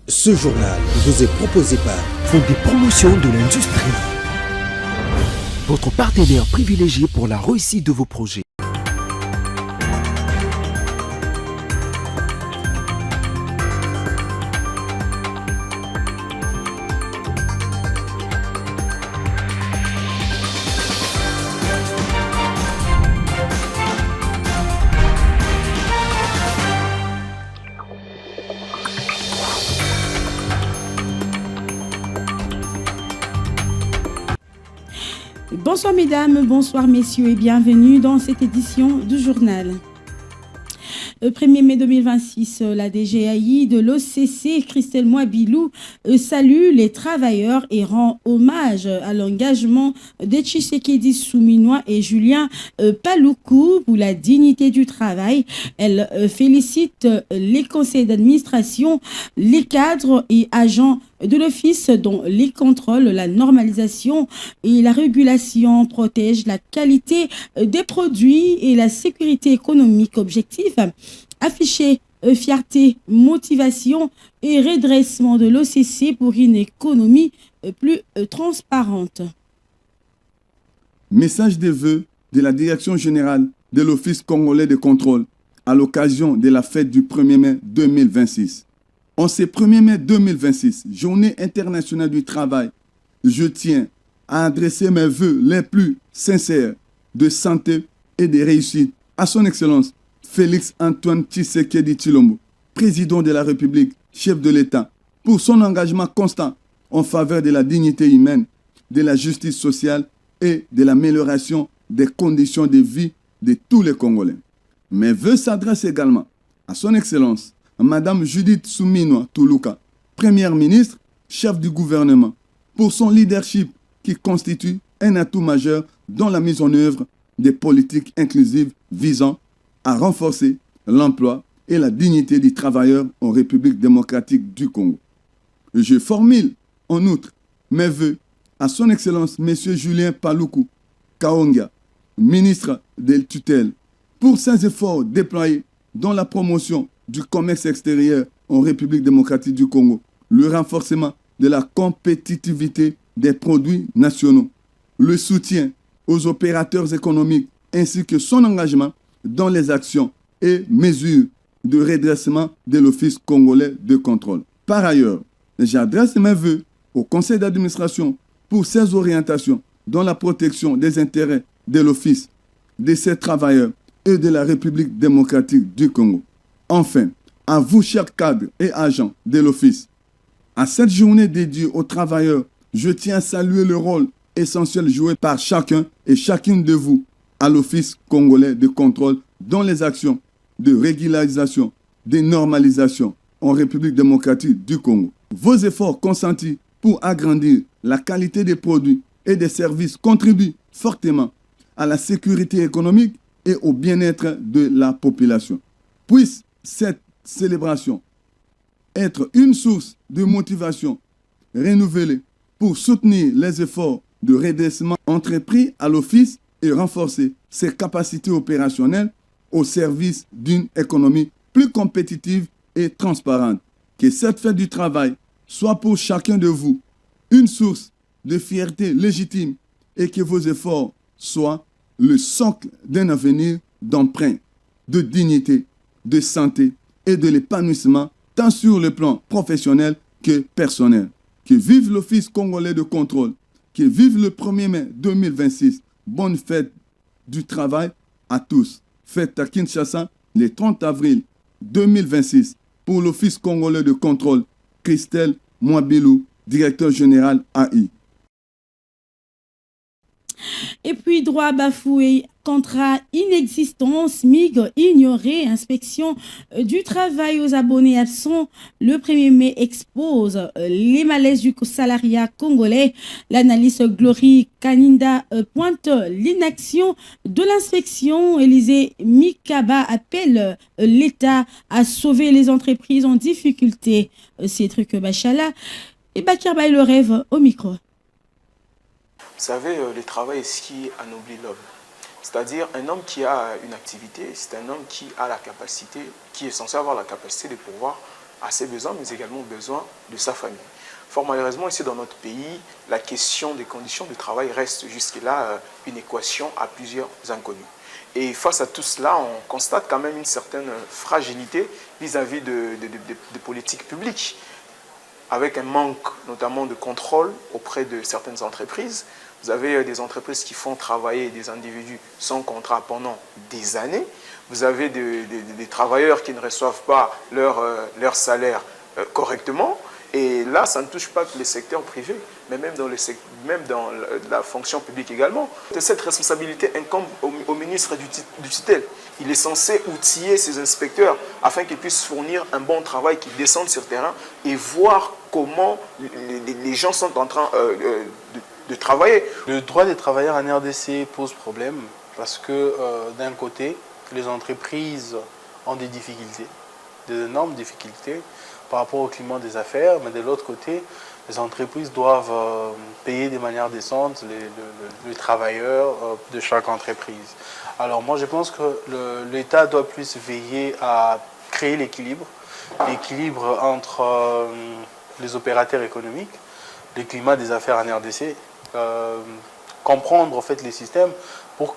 Ce journal vous est proposé par Fonds des promotions de l'industrie, votre partenaire privilégié pour la réussite de vos projets. Bonsoir mesdames, bonsoir messieurs et bienvenue dans cette édition du journal. Le 1er mai 2026, la DGAI de l'OCC, Christelle Mouabilou, salue les travailleurs et rend hommage à l'engagement de Tshisekedi Souminois et Julien Paluku pour la dignité du travail. Elle félicite les conseils d'administration, les cadres et agents de l'office dont les contrôles, la normalisation et la régulation protègent la qualité des produits et la sécurité économique. Objectif affiché, fierté, motivation et redressement de l'OCC pour une économie plus transparente. Message de vœux de la Direction générale de l'Office congolais de contrôle à l'occasion de la fête du 1er mai 2026. En ce 1er mai 2026, journée internationale du travail, je tiens à adresser mes vœux les plus sincères de santé et de réussite à son Excellence Félix Antoine Tshisekedi Tshilombo, président de la République, chef de l'État, pour son engagement constant en faveur de la dignité humaine, de la justice sociale et de l'amélioration des conditions de vie de tous les Congolais. Mes vœux s'adressent également à son Excellence Madame Judith Souminois Tuluka, Première ministre, chef du gouvernement, pour son leadership qui constitue un atout majeur dans la mise en œuvre des politiques inclusives visant à renforcer l'emploi et la dignité des travailleurs en République démocratique du Congo. Je formule en outre mes vœux à son Excellence M. Julien Paluku Kaonga, ministre de tutelle, pour ses efforts déployés dans la promotion du commerce extérieur en République démocratique du Congo, le renforcement de la compétitivité des produits nationaux, le soutien aux opérateurs économiques ainsi que son engagement dans les actions et mesures de redressement de l'Office congolais de contrôle. Par ailleurs, j'adresse mes vœux au conseil d'administration pour ses orientations dans la protection des intérêts de l'Office, de ses travailleurs et de la République démocratique du Congo. Enfin, à vous, chers cadres et agents de l'Office, à cette journée dédiée aux travailleurs, je tiens à saluer le rôle essentiel joué par chacun et chacune de vous à l'Office congolais de contrôle dans les actions de régularisation, de normalisation en République démocratique du Congo. Vos efforts consentis pour agrandir la qualité des produits et des services contribuent fortement à la sécurité économique et au bien-être de la population. Puisse cette célébration être une source de motivation renouvelée pour soutenir les efforts de redressement entrepris à l'Office et renforcer ses capacités opérationnelles au service d'une économie plus compétitive et transparente. Que cette fête du travail soit pour chacun de vous une source de fierté légitime et que vos efforts soient le socle d'un avenir d'emprunt, de dignité, de santé et de l'épanouissement tant sur le plan professionnel que personnel. Que vive l'Office congolais de contrôle, que vive le 1er mai 2026. Bonne fête du travail à tous. Fête à Kinshasa le 30 avril 2026 pour l'Office congolais de contrôle. Christelle Mouabilou, directeur général AI. Et puis, droit bafoué, contrat inexistant, SMIG ignoré, inspection du travail aux abonnés absents. Le 1er mai expose les malaises du salariat congolais. L'analyste Glory Kaninda pointe l'inaction de l'inspection. Élisée Mikaba appelle l'État à sauver les entreprises en difficulté. C'est truc Bachala et Bakir Baye le rêve au micro. Vous savez, le travail est ce qui anoblit l'homme. C'est-à-dire, un homme qui a une activité, c'est un homme qui a la capacité, qui est censé avoir la capacité de pouvoir à ses besoins, mais également aux besoins de sa famille. Fort malheureusement, ici dans notre pays, la question des conditions de travail reste jusque-là une équation à plusieurs inconnus. Et face à tout cela, on constate quand même une certaine fragilité vis-à-vis de politiques publiques, avec un manque notamment de contrôle auprès de certaines entreprises. Vous avez des entreprises qui font travailler des individus sans contrat pendant des années. Vous avez des travailleurs qui ne reçoivent pas leur salaire correctement. Et là, ça ne touche pas que les secteurs privés, mais même dans la fonction publique également. Cette responsabilité incombe au ministre du tutelle. Il est censé outiller ses inspecteurs afin qu'ils puissent fournir un bon travail, qu'ils descendent sur le terrain et voir comment les gens sont en train de travailler. Le droit des travailleurs en RDC pose problème parce que d'un côté, les entreprises ont des difficultés, des énormes difficultés par rapport au climat des affaires, mais de l'autre côté, les entreprises doivent payer de manière décente les travailleurs de chaque entreprise. Alors moi je pense que l'État doit plus veiller à créer l'équilibre entre les opérateurs économiques, le climat des affaires en RDC, comprendre en fait les systèmes pour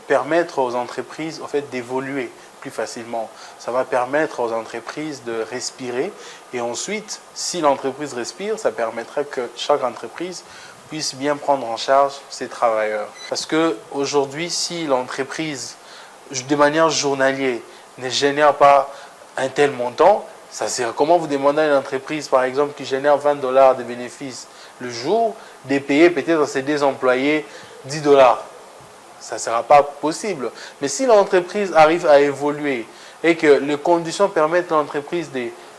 permettre aux entreprises en fait d'évoluer plus facilement. Ça va permettre aux entreprises de respirer et ensuite, si l'entreprise respire, ça permettrait que chaque entreprise puisse bien prendre en charge ses travailleurs. Parce qu'aujourd'hui, si l'entreprise, de manière journalière, ne génère pas un tel montant, ça sert. Comment vous demandez à une entreprise, par exemple, qui génère $20 de bénéfices le jour, de payer peut-être à ses 2 employés $10? Ça ne sera pas possible. Mais si l'entreprise arrive à évoluer et que les conditions permettent à l'entreprise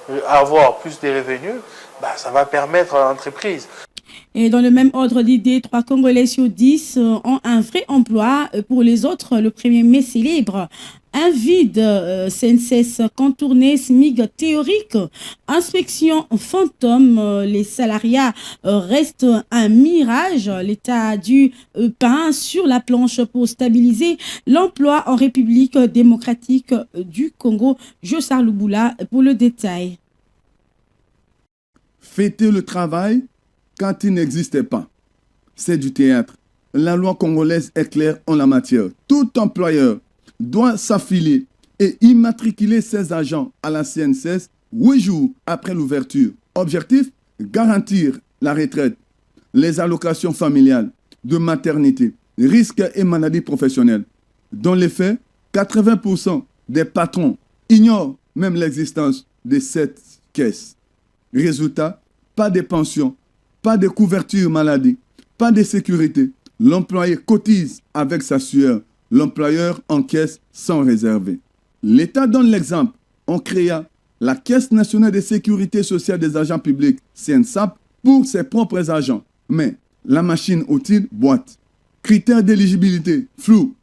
d'avoir plus de revenus, ça va permettre à l'entreprise. Et dans le même ordre d'idée, 3 Congolais sur 10 ont un vrai emploi. Pour les autres, le 1er mai célèbre un vide CNSS contourné, SMIG théorique, inspection fantôme, les salariats restent un mirage. L'État a du pain sur la planche pour stabiliser l'emploi en République démocratique du Congo. Jossar Louboula pour le détail. Fêter le travail quand il n'existait pas, c'est du théâtre. La loi congolaise est claire en la matière. Tout employeur doit s'affilier et immatriculer ses agents à la CNSS 8 jours après l'ouverture. Objectif, garantir la retraite, les allocations familiales, de maternité, risques et maladies professionnelles. Dans les faits, 80% des patrons ignorent même l'existence de cette caisse. Résultat, pas de pension, pas de couverture maladie, pas de sécurité. L'employé cotise avec sa sueur. L'employeur encaisse sans réserver. L'État donne l'exemple. On créa la Caisse nationale de sécurité sociale des agents publics, CNSAP, pour ses propres agents. Mais la machine outil boite. Critères d'éligibilité flous.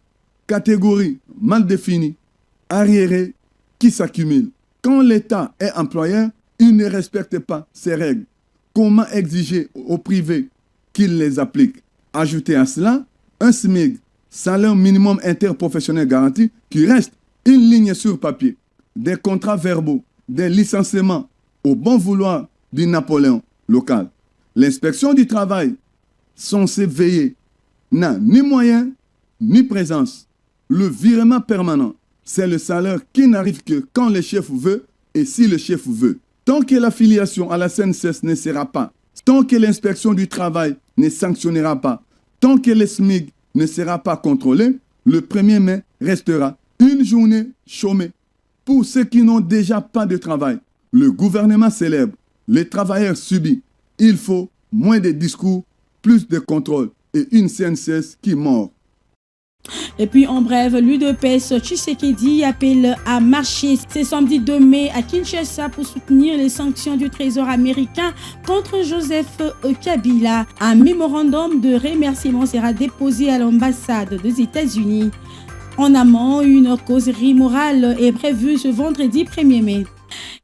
Catégories mal définies. Arriérés qui s'accumulent. Quand l'État est employeur, il ne respecte pas ces règles. Comment exiger au privé qu'il les applique? Ajoutez à cela un SMIG, salaire minimum interprofessionnel garanti, qui reste une ligne sur papier. Des contrats verbaux, des licenciements au bon vouloir du Napoléon local. L'inspection du travail, censée veiller, n'a ni moyens ni présence. Le virement permanent, c'est le salaire qui n'arrive que quand le chef veut et si le chef veut. Tant que l'affiliation à la CNSS ne sera pas, tant que l'inspection du travail ne sanctionnera pas, tant que le SMIG ne sera pas contrôlé, le 1er mai restera une journée chômée. Pour ceux qui n'ont déjà pas de travail, le gouvernement célèbre, les travailleurs subissent. Il faut moins de discours, plus de contrôle et une CNSS qui mord. Et puis en bref, l'UDPS Tshisekedi appelle à marcher ce samedi 2 mai à Kinshasa pour soutenir les sanctions du Trésor américain contre Joseph Kabila. Un mémorandum de remerciement sera déposé à l'ambassade des États-Unis. En amont, une causerie morale est prévue ce vendredi 1er mai.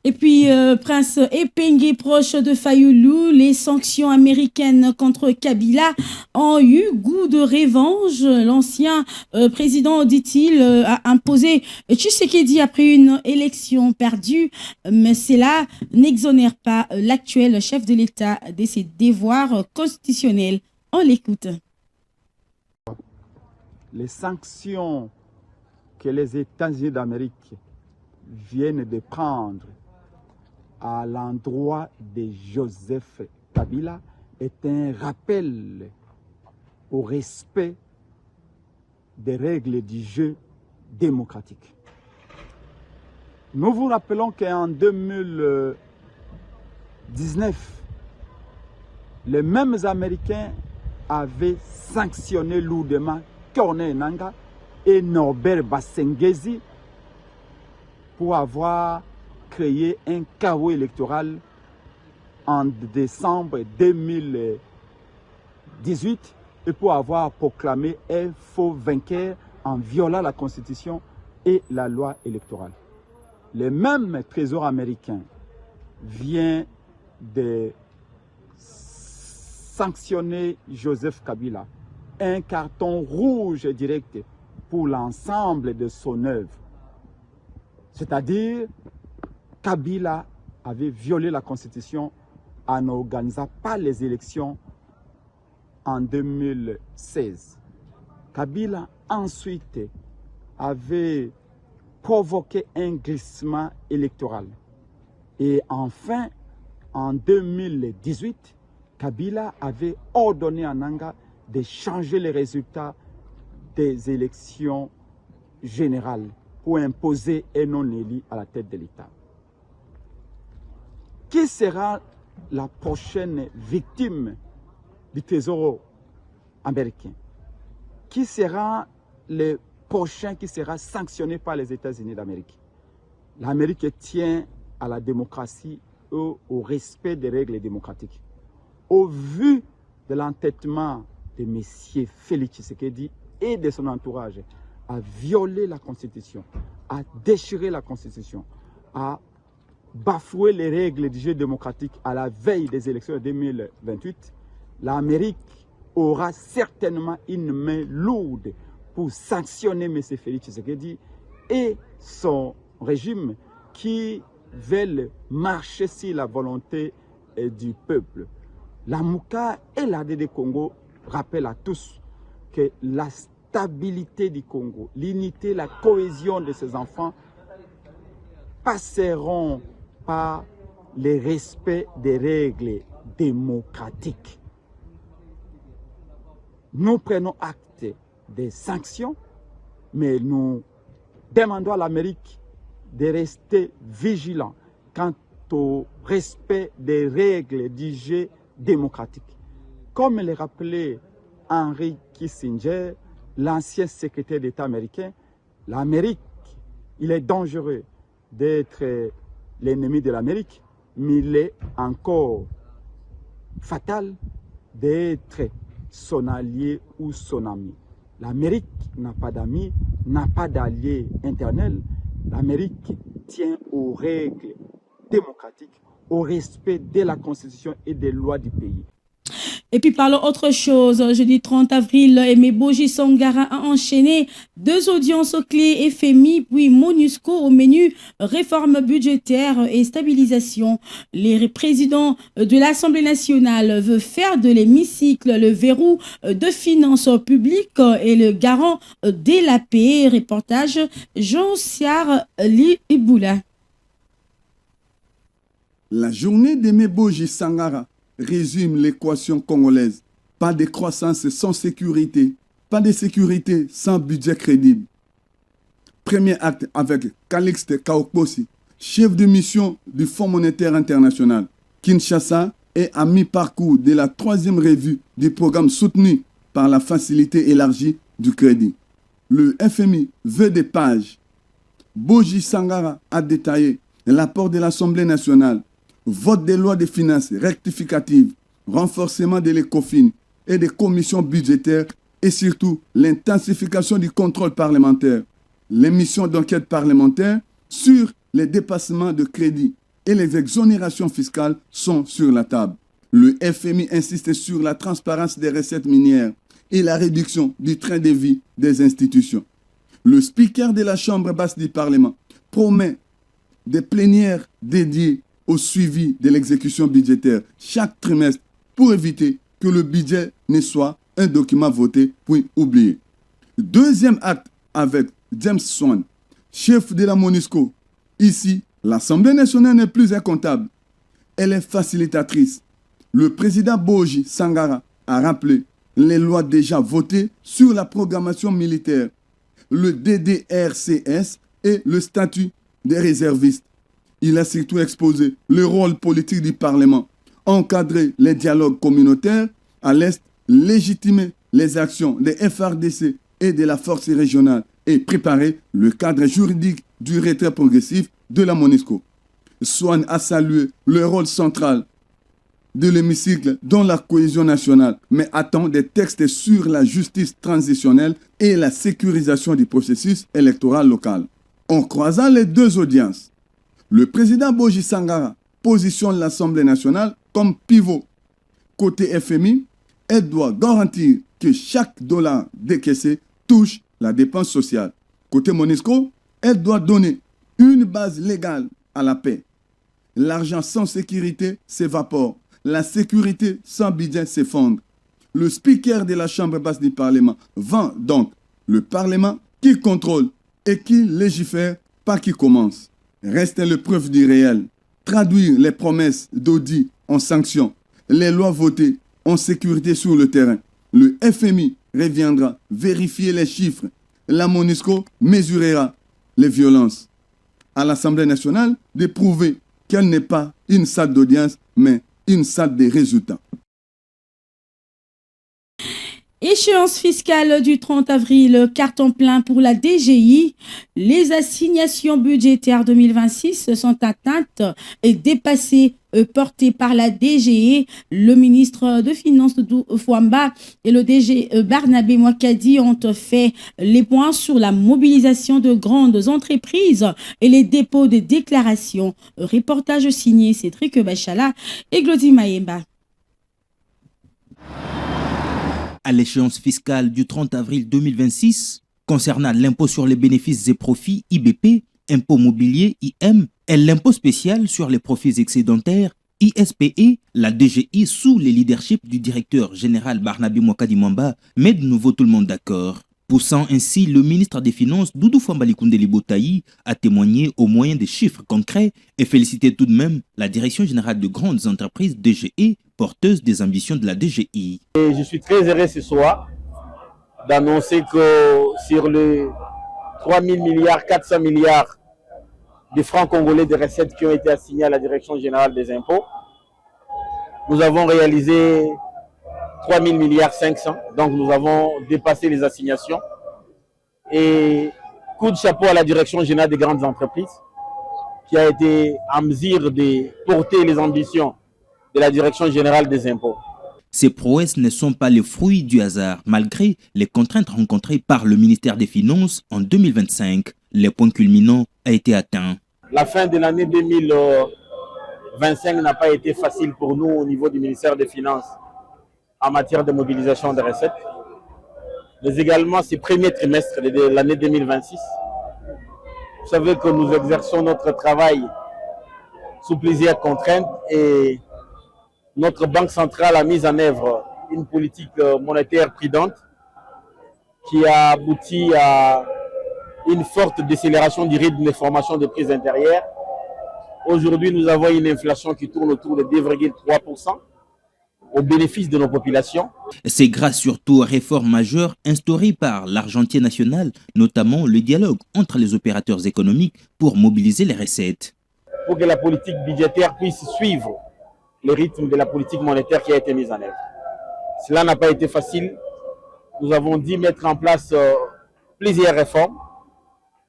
Et puis, Prince Epenge, proche de Fayoulou, les sanctions américaines contre Kabila ont eu goût de revanche. L'ancien président, dit-il, a imposé Tshisekedi après une élection perdue, mais cela n'exonère pas l'actuel chef de l'État de ses devoirs constitutionnels. On l'écoute. Les sanctions que les États-Unis d'Amérique viennent de prendre à l'endroit de Joseph Kabila est un rappel au respect des règles du jeu démocratique. Nous vous rappelons qu'en 2019, les mêmes Américains avaient sanctionné lourdement Corneille Nangaa et Norbert Bassengezi pour avoir créé un chaos électoral en décembre 2018 et pour avoir proclamé un faux vainqueur en violant la Constitution et la loi électorale. Le même Trésor américain vient de sanctionner Joseph Kabila, un carton rouge direct pour l'ensemble de son œuvre. C'est-à-dire, Kabila avait violé la Constitution en n'organisant pas les élections en 2016. Kabila ensuite avait provoqué un glissement électoral. Et enfin, en 2018, Kabila avait ordonné à Nangaa de changer les résultats des élections générales pour imposer un non-élu à la tête de l'État. Qui sera la prochaine victime du Trésor américain? Qui sera le prochain qui sera sanctionné par les États-Unis d'Amérique? L'Amérique tient à la démocratie et au respect des règles démocratiques. Au vu de l'entêtement de M. Félix Tshisekedi et de son entourage à violer la Constitution, à déchirer la Constitution, à bafouer les règles du jeu démocratique à la veille des élections de 2028, l'Amérique aura certainement une main lourde pour sanctionner M. Félix Tshisekedi et son régime qui veulent marcher sur la volonté du peuple. La Mouka et l'AD Congo rappellent à tous que la stabilité du Congo, l'unité, la cohésion de ses enfants passeront par le respect des règles démocratiques. Nous prenons acte des sanctions, mais nous demandons à l'Amérique de rester vigilant quant au respect des règles du jeu démocratique. Comme le rappelait Henry Kissinger, l'ancien secrétaire d'État américain, l'Amérique, il est dangereux d'être l'ennemi de l'Amérique, mais il est encore fatal d'être son allié ou son ami. L'Amérique n'a pas d'amis, n'a pas d'alliés internels. L'Amérique tient aux règles démocratiques, au respect de la Constitution et des lois du pays. Et puis parlons autre chose. Jeudi 30 avril, Aimé Boji Sangara a enchaîné 2 audiences clés FMI puis MONUSCO au menu réforme budgétaire et stabilisation. Les présidents de l'Assemblée nationale veulent faire de l'hémicycle le verrou de finances publiques et le garant de la paix. Reportage Jean-Siar Liboula. La journée d'Aimé Boji Sangara résume l'équation congolaise. Pas de croissance sans sécurité, pas de sécurité sans budget crédible. Premier acte avec Calixte Kaokposi, chef de mission du Fonds monétaire international. Kinshasa est à mi-parcours de la 3e revue du programme soutenu par la facilité élargie du crédit. Le FMI veut des pages. Boji Sangara a détaillé l'apport de l'Assemblée nationale, vote des lois de finances rectificatives, renforcement de l'ECOFIN et des commissions budgétaires et surtout l'intensification du contrôle parlementaire, l'émission d'enquêtes parlementaires sur les dépassements de crédit et les exonérations fiscales sont sur la table. Le FMI insiste sur la transparence des recettes minières et la réduction du train de vie des institutions. Le speaker de la Chambre basse du Parlement promet des plénières dédiées au suivi de l'exécution budgétaire chaque trimestre pour éviter que le budget ne soit un document voté puis oublié. Deuxième acte avec James Swan, chef de la MONUSCO. Ici, l'Assemblée nationale n'est plus un comptable, elle est facilitatrice. Le président Boji Sangara a rappelé les lois déjà votées sur la programmation militaire, le DDRCS et le statut des réservistes. Il a surtout exposé le rôle politique du Parlement, encadrer les dialogues communautaires à l'Est, légitimer les actions des FRDC et de la force régionale et préparer le cadre juridique du retrait progressif de la MONUSCO. Swan a salué le rôle central de l'hémicycle dans la cohésion nationale, mais attend des textes sur la justice transitionnelle et la sécurisation du processus électoral local. En croisant les deux audiences, le président Boji Sangara positionne l'Assemblée nationale comme pivot. Côté FMI, elle doit garantir que chaque dollar décaissé touche la dépense sociale. Côté MONUSCO, elle doit donner une base légale à la paix. L'argent sans sécurité s'évapore. La sécurité sans budget s'effondre. Le speaker de la Chambre basse du Parlement vend donc le Parlement qui contrôle et qui légifère, pas qui commence. Reste l'épreuve du réel. Traduire les promesses d'audit en sanctions, les lois votées en sécurité sur le terrain. Le FMI reviendra vérifier les chiffres. La MONUSCO mesurera les violences. À l'Assemblée nationale, de prouver qu'elle n'est pas une salle d'audience, mais une salle des résultats. Échéance fiscale du 30 avril, carton plein pour la DGI. Les assignations budgétaires 2026 sont atteintes et dépassées, portées par la DGE. Le ministre de Finances Doudou Fouamba et le DG Barnabé Mouakadi ont fait les points sur la mobilisation de grandes entreprises et les dépôts de déclarations. Reportage signé Cédric Bachala et Glody Maemba. À l'échéance fiscale du 30 avril 2026, concernant l'impôt sur les bénéfices et profits IBP, impôt mobilier IM et l'impôt spécial sur les profits excédentaires ISPE, la DGI sous le leadership du directeur général Barnabé Mouakadi Mwamba met de nouveau tout le monde d'accord. Poussant ainsi le ministre des Finances Doudou Fouamba Likundeli Botaï à témoigner au moyen des chiffres concrets et féliciter tout de même la Direction générale de grandes entreprises DGE, porteuse des ambitions de la DGI. Et je suis très heureux ce soir d'annoncer que sur les 3 000 milliards, 400 milliards de francs congolais de recettes qui ont été assignés à la Direction générale des impôts, nous avons réalisé 3 000 milliards 500, donc nous avons dépassé les assignations. Et coup de chapeau à la Direction générale des grandes entreprises qui a été en mesure de porter les ambitions de la Direction générale des impôts. Ces prouesses ne sont pas les fruits du hasard, malgré les contraintes rencontrées par le ministère des Finances en 2025. Le point culminant a été atteint. La fin de l'année 2025 n'a pas été facile pour nous au niveau du ministère des Finances en matière de mobilisation des recettes, mais également ces premiers trimestres de l'année 2026. Vous savez que nous exerçons notre travail sous plusieurs contraintes et notre banque centrale a mis en œuvre une politique monétaire prudente qui a abouti à une forte décélération du rythme de formation des prix intérieures. Aujourd'hui, nous avons une inflation qui tourne autour de 2,3% au bénéfice de nos populations. C'est grâce surtout aux réformes majeures instaurées par l'Argentier national, notamment le dialogue entre les opérateurs économiques pour mobiliser les recettes. Pour que la politique budgétaire puisse suivre le rythme de la politique monétaire qui a été mise en œuvre. Cela n'a pas été facile. Nous avons dû mettre en place plusieurs réformes,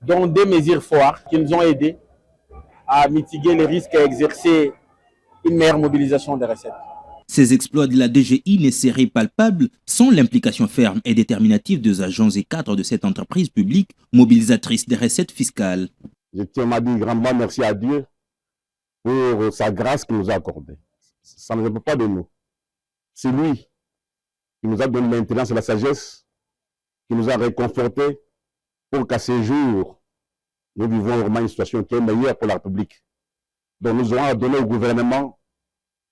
dont des mesures phares qui nous ont aidés à mitiguer les risques et à exercer une meilleure mobilisation des recettes. Ces exploits de la DGI ne seraient palpables sans l'implication ferme et déterminative des agents et cadres de cette entreprise publique mobilisatrice des recettes fiscales. Je tiens à dire grandement merci à Dieu pour sa grâce qu'il nous a accordée. Ça ne dépend pas de nous. C'est lui qui nous a donné l'intelligence et la sagesse, qui nous a réconfortés pour qu'à ce jour, nous vivons vraiment une situation qui est meilleure pour la République. Donc nous aurons à donner au gouvernement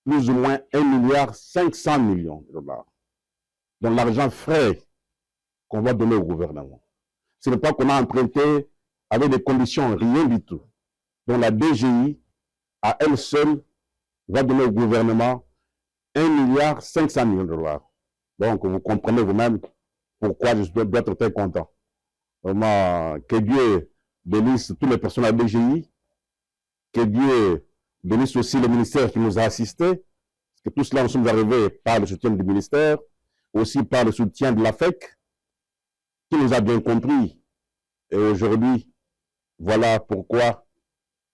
plus ou moins 1,5 milliard de dollars. Donc l'argent frais qu'on va donner au gouvernement. Ce n'est pas qu'on a emprunté avec des conditions, rien du tout. Donc la DGI, à elle seule, va donner au gouvernement 1,5 milliard de dollars. Donc vous comprenez vous-même pourquoi je dois être très content. Vraiment, que Dieu bénisse toutes les personnes à la DGI, que Dieu bénisse aussi le ministère qui nous a assistés, parce que tout cela, nous sommes arrivés par le soutien du ministère, aussi par le soutien de la FEC, qui nous a bien compris. Et aujourd'hui, voilà pourquoi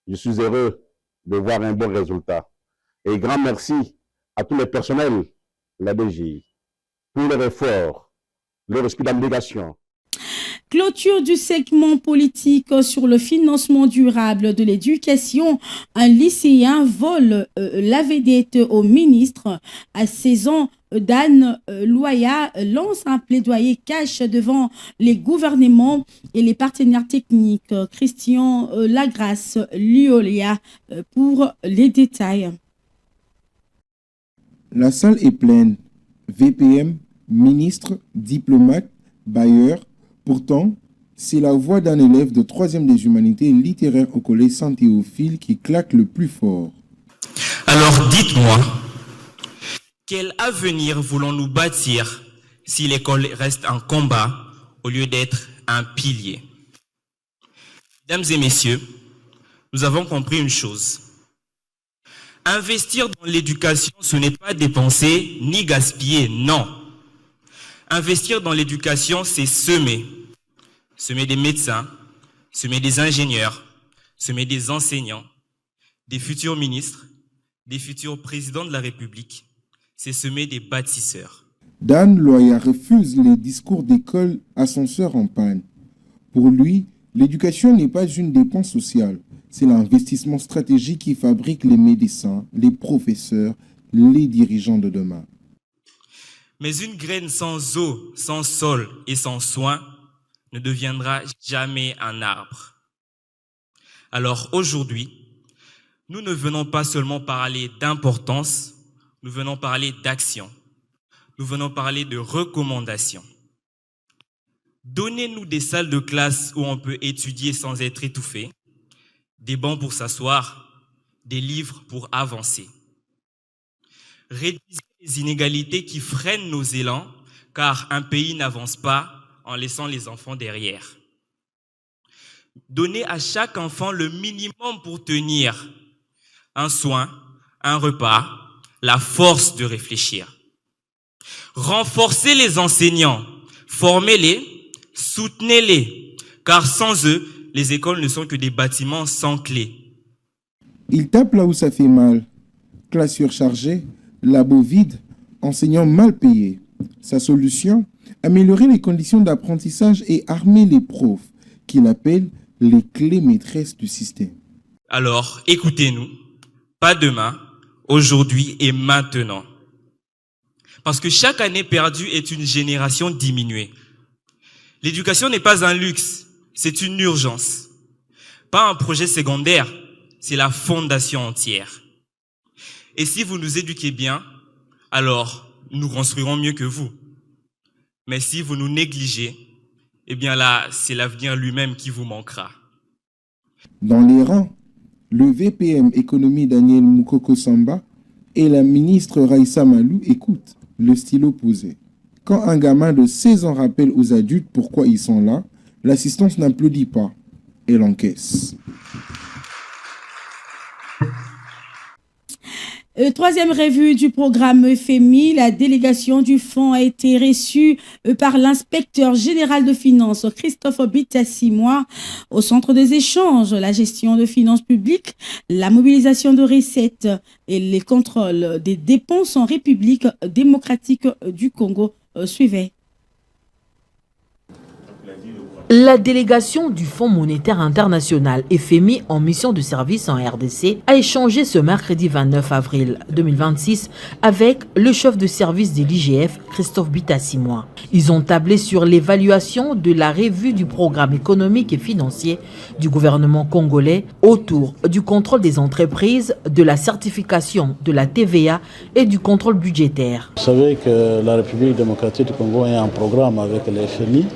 je suis heureux de voir un bon résultat. Et grand merci à tous les personnels de la DGI pour leur effort, leur esprit d'abnégation. Clôture du segment politique sur le financement durable de l'éducation. Un lycéen vole la vedette au ministre. À 16 ans, Dan Loya lance un plaidoyer cash devant les gouvernements et les partenaires techniques. Christian Lagrasse Liolia pour les détails. La salle est pleine. VPM, ministre, diplomate, bailleur. Pourtant, c'est la voix d'un élève de 3e des humanités littéraires au collège Saint-Théophile qui claque le plus fort. Alors dites-moi, quel avenir voulons-nous bâtir si l'école reste un combat au lieu d'être un pilier? Mesdames et messieurs, nous avons compris une chose. Investir dans l'éducation, ce n'est pas dépenser ni gaspiller, non. Investir dans l'éducation, c'est semer. Semer des médecins, semer des ingénieurs, semer des enseignants, des futurs ministres, des futurs présidents de la République. C'est semer des bâtisseurs. Dan Loya refuse les discours d'école ascenseur en panne. Pour lui, l'éducation n'est pas une dépense sociale. C'est l'investissement stratégique qui fabrique les médecins, les professeurs, les dirigeants de demain. Mais une graine sans eau, sans sol et sans soin ne deviendra jamais un arbre. Alors aujourd'hui, nous ne venons pas seulement parler d'importance, nous venons parler d'action. Nous venons parler de recommandations. Donnez-nous des salles de classe où on peut étudier sans être étouffé, des bancs pour s'asseoir, des livres pour avancer. Réduisez les inégalités qui freinent nos élans, car un pays n'avance pas en laissant les enfants derrière. Donnez à chaque enfant le minimum pour tenir un soin, un repas, la force de réfléchir. Renforcez les enseignants, formez-les, soutenez-les, car sans eux, les écoles ne sont que des bâtiments sans clé. Il tape là où ça fait mal. Classe surchargée, labo vide, enseignants mal payés. Sa solution, améliorer les conditions d'apprentissage et armer les profs, qu'il appelle les clés maîtresses du système. Alors, écoutez-nous, pas demain, aujourd'hui et maintenant. Parce que chaque année perdue est une génération diminuée. L'éducation n'est pas un luxe, c'est une urgence. Pas un projet secondaire, c'est la fondation entière. Et si vous nous éduquez bien, alors nous construirons mieux que vous. Mais si vous nous négligez, eh bien là, c'est l'avenir lui-même qui vous manquera. Dans les rangs, le VPM économie Daniel Moukoko Samba et la ministre Raïssa Malou écoutent, le stylo posé. Quand un gamin de 16 ans rappelle aux adultes pourquoi ils sont là, l'assistance n'applaudit pas, elle encaisse. Troisième revue du programme FMI, la délégation du fonds a été reçue par l'inspecteur général de finances Christophe Bitassi-Moi au centre des échanges, la gestion de finances publiques, la mobilisation de recettes et les contrôles des dépenses en République démocratique du Congo suivaient. La délégation du Fonds monétaire international FMI en mission de service en RDC a échangé ce mercredi 29 avril 2026 avec le chef de service de l'IGF, Christophe Bitassimwa. Ils ont tablé sur l'évaluation de la revue du programme économique et financier du gouvernement congolais autour du contrôle des entreprises, de la certification de la TVA et du contrôle budgétaire. Vous savez que la République démocratique du Congo est en programme avec le FMI.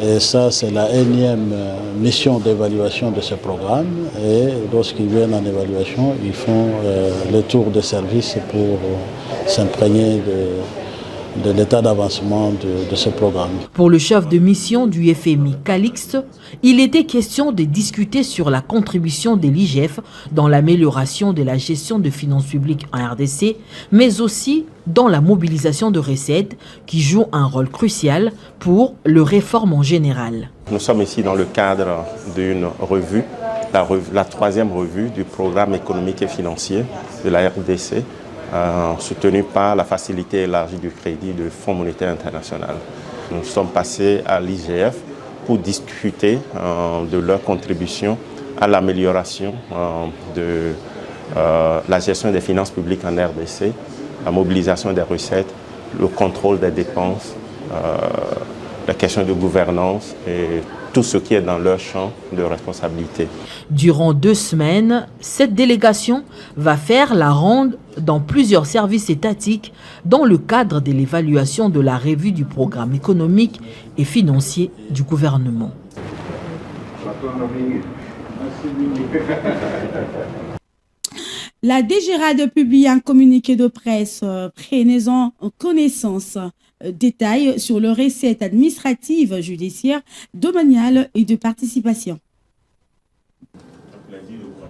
Et ça, c'est la énième mission d'évaluation de ce programme. Et lorsqu'ils viennent en évaluation, ils font le tour de service pour s'imprégner de l'état d'avancement de ce programme. Pour le chef de mission du FMI, Calixte, il était question de discuter sur la contribution de l'IGF dans l'amélioration de la gestion de finances publiques en RDC, mais aussi dans la mobilisation de recettes qui joue un rôle crucial pour le réforme en général. Nous sommes ici dans le cadre d'une revue, la troisième revue du programme économique et financier de la RDC, soutenu par la facilité élargie du crédit du Fonds monétaire international. Nous sommes passés à l'IGF pour discuter de leur contribution à l'amélioration de la gestion des finances publiques en RDC, la mobilisation des recettes, le contrôle des dépenses, la question de gouvernance et tout ce qui est dans leur champ de responsabilité. Durant 2 semaines, cette délégation va faire la ronde dans plusieurs services étatiques dans le cadre de l'évaluation de la revue du programme économique et financier du gouvernement. La DGRAD publie un communiqué de presse. Prenez-en connaissance. Détails sur les recettes administratives, judiciaires, domaniales et de participation.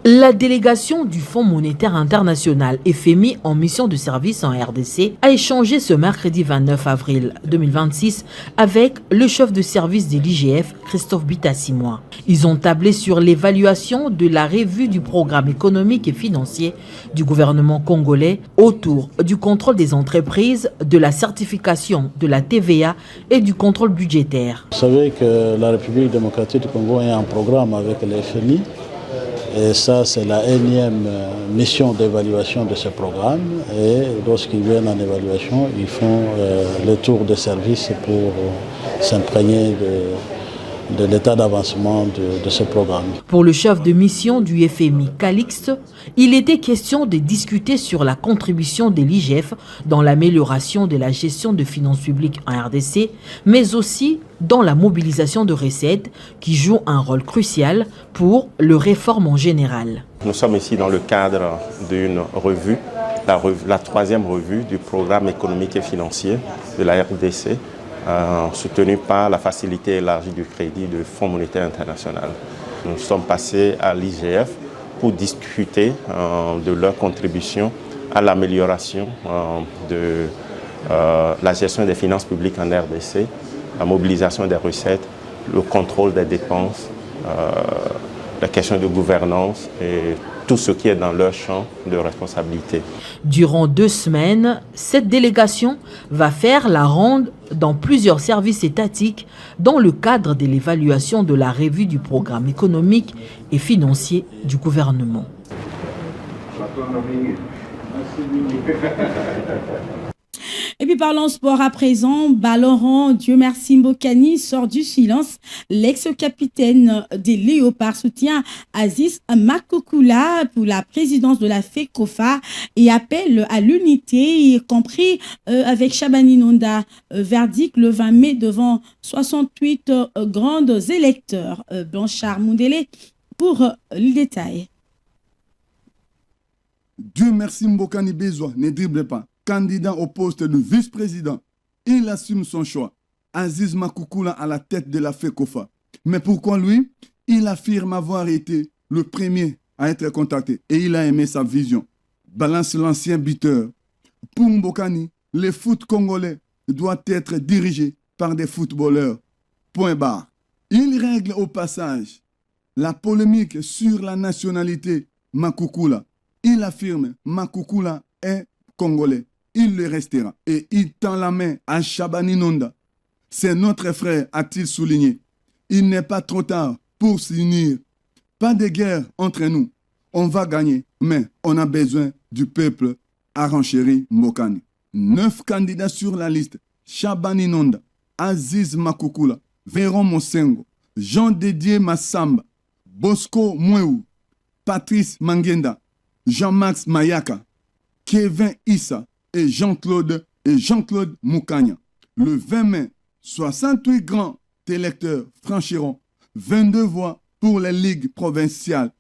La délégation du Fonds monétaire international FMI en mission de service en RDC a échangé ce mercredi 29 avril 2026 avec le chef de service de l'IGF, Christophe Bitassimwa. Ils ont tablé sur l'évaluation de la revue du programme économique et financier du gouvernement congolais autour du contrôle des entreprises, de la certification de la TVA et du contrôle budgétaire. Vous savez que la République démocratique du Congo est en programme avec le FMI. Et ça, c'est la énième mission d'évaluation de ce programme. Et lorsqu'ils viennent en évaluation, ils font le tour de service pour s'imprégner de l'état d'avancement de ce programme. Pour le chef de mission du FMI, Calixte, il était question de discuter sur la contribution de l'IGF dans l'amélioration de la gestion de finances publiques en RDC, mais aussi dans la mobilisation de recettes qui joue un rôle crucial pour le réforme en général. Nous sommes ici dans le cadre d'une revue, la troisième revue du programme économique et financier de la RDC, soutenu par la facilité élargie du crédit du Fonds monétaire international. Nous sommes passés à l'IGF pour discuter de leur contribution à l'amélioration de la gestion des finances publiques en RDC, la mobilisation des recettes, le contrôle des dépenses, la question de gouvernance et tout ce qui est dans leur champ de responsabilité. Durant 2 semaines, cette délégation va faire la ronde dans plusieurs services étatiques dans le cadre de l'évaluation de la revue du programme économique et financier du gouvernement. Et puis parlons sport à présent. Laurent Dieu merci Mbokani sort du silence. L'ex-capitaine des Léopards soutient Aziz Makokula pour la présidence de la FECOFA et appelle à l'unité, y compris avec Chabani Nonda. Verdict le 20 mai devant 68 grands électeurs. Blanchard Moundélé pour le détail. Dieu merci Mbokani Bezois, ne dribble pas. Candidat au poste de vice-président, il assume son choix. Aziz Makokula à la tête de la FECOFA. Mais pourquoi lui? Il affirme avoir été le premier à être contacté et il a aimé sa vision. Balance l'ancien buteur. Pour Mbokani, le foot congolais doit être dirigé par des footballeurs. Point barre. Il règle au passage la polémique sur la nationalité Makokula. Il affirme Makokula est congolais. Il le restera. Et il tend la main à Chabani Nonda. C'est notre frère, a-t-il souligné. Il n'est pas trop tard pour s'unir. Pas de guerre entre nous. On va gagner, mais on a besoin du peuple, a renchéri Mbokani. 9 candidats sur la liste. Chabani Nonda, Aziz Makukula, Véron Mosengo, Jean-Dédier Massamba, Bosco Mouéou, Patrice Mangenda, Jean-Max Mayaka, Kevin Issa et Jean-Claude Moukanya. Le 20 mai, 68 grands électeurs franchiront 22 voix pour les ligues provinciales,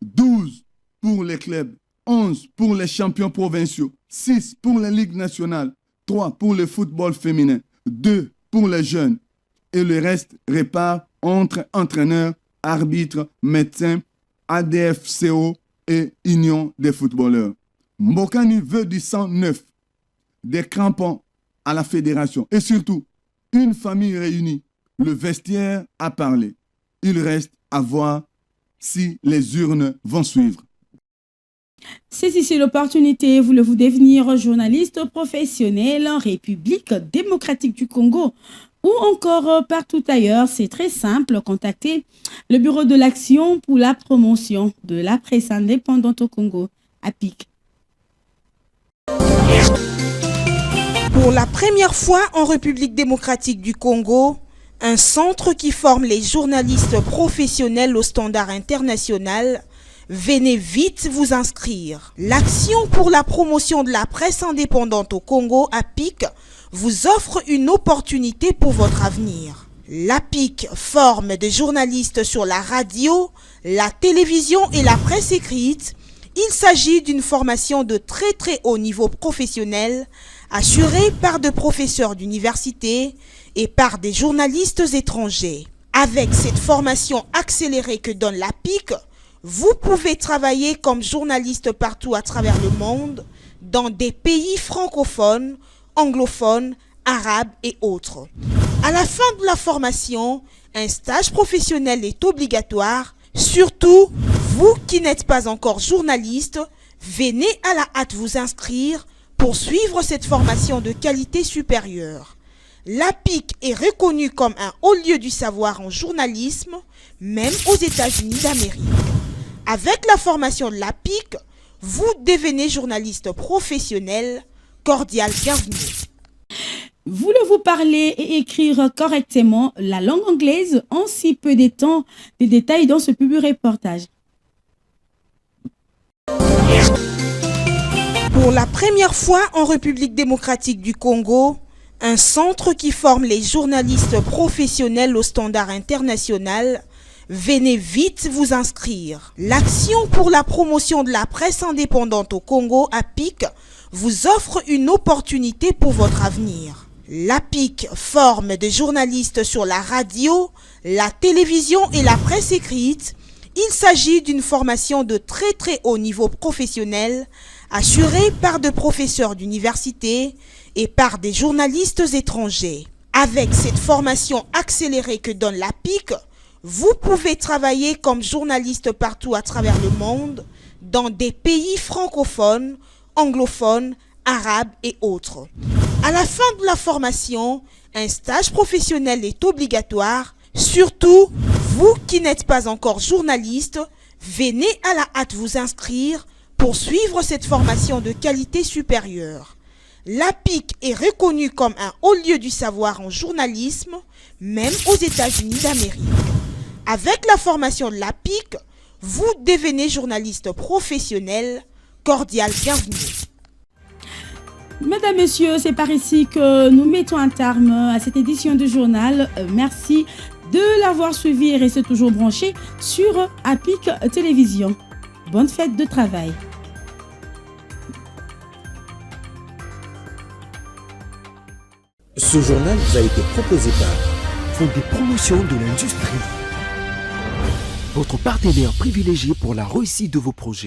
12 pour les clubs, 11 pour les champions provinciaux, 6 pour les ligues nationales, 3 pour le football féminin, 2 pour les jeunes. Et le reste répare entre entraîneurs, arbitres, médecins, ADFCO et Union des footballeurs. Mbokani veut du sang neuf, des crampons à la fédération et surtout une famille réunie. Le vestiaire a parlé. Il reste à voir si les urnes vont suivre. Saisissez l'opportunité, voulez-vous devenir journaliste professionnel en République démocratique du Congo ou encore partout ailleurs? C'est très simple, contactez le Bureau de l'Action pour la promotion de la presse indépendante au Congo, APIC. Pour la première fois en République démocratique du Congo, un centre qui forme les journalistes professionnels au standard international. Venez vite vous inscrire. L'Action pour la promotion de la presse indépendante au Congo, APIC, vous offre une opportunité pour votre avenir. L'APIC forme des journalistes sur la radio, la télévision et la presse écrite. Il s'agit d'une formation de très haut niveau professionnel, assurée par des professeurs d'université et par des journalistes étrangers. Avec cette formation accélérée que donne l'APIC, vous pouvez travailler comme journaliste partout à travers le monde, dans des pays francophones, anglophones, arabes et autres. À la fin de la formation, un stage professionnel est obligatoire. Surtout, vous qui n'êtes pas encore journaliste, venez à la hâte vous inscrire pour suivre cette formation de qualité supérieure. L'APIC est reconnu comme un haut lieu du savoir en journalisme, même aux États-Unis d'Amérique. Avec la formation de l'APIC, vous devenez journaliste professionnel. Cordial bienvenue. Voulez-vous parler et écrire correctement la langue anglaise en si peu de temps? Des détails dans ce public reportage. Pour la première fois en République démocratique du Congo, un centre qui forme les journalistes professionnels au standard international. Venez vite vous inscrire. L'Action pour la promotion de la presse indépendante au Congo, APIC, vous offre une opportunité pour votre avenir. L'APIC forme des journalistes sur la radio, la télévision et la presse écrite. Il s'agit d'une formation de très haut niveau professionnel, assurée par des professeurs d'université et par des journalistes étrangers. Avec cette formation accélérée que donne l'APIC, vous pouvez travailler comme journaliste partout à travers le monde, dans des pays francophones, anglophones, arabes et autres. À la fin de la formation, un stage professionnel est obligatoire. Surtout, vous qui n'êtes pas encore journaliste, venez à la hâte vous inscrire pour suivre cette formation de qualité supérieure. L'APIC est reconnu comme un haut lieu du savoir en journalisme, même aux États-Unis d'Amérique. Avec la formation de l'APIC, vous devenez journaliste professionnel. Cordial bienvenue. Mesdames, Messieurs, c'est par ici que nous mettons un terme à cette édition du journal. Merci de l'avoir suivi et restez toujours branchés sur APIC Télévision. Bonne fête de travail. Ce journal vous a été proposé par Fonds de promotion de l'industrie. Votre partenaire privilégié pour la réussite de vos projets.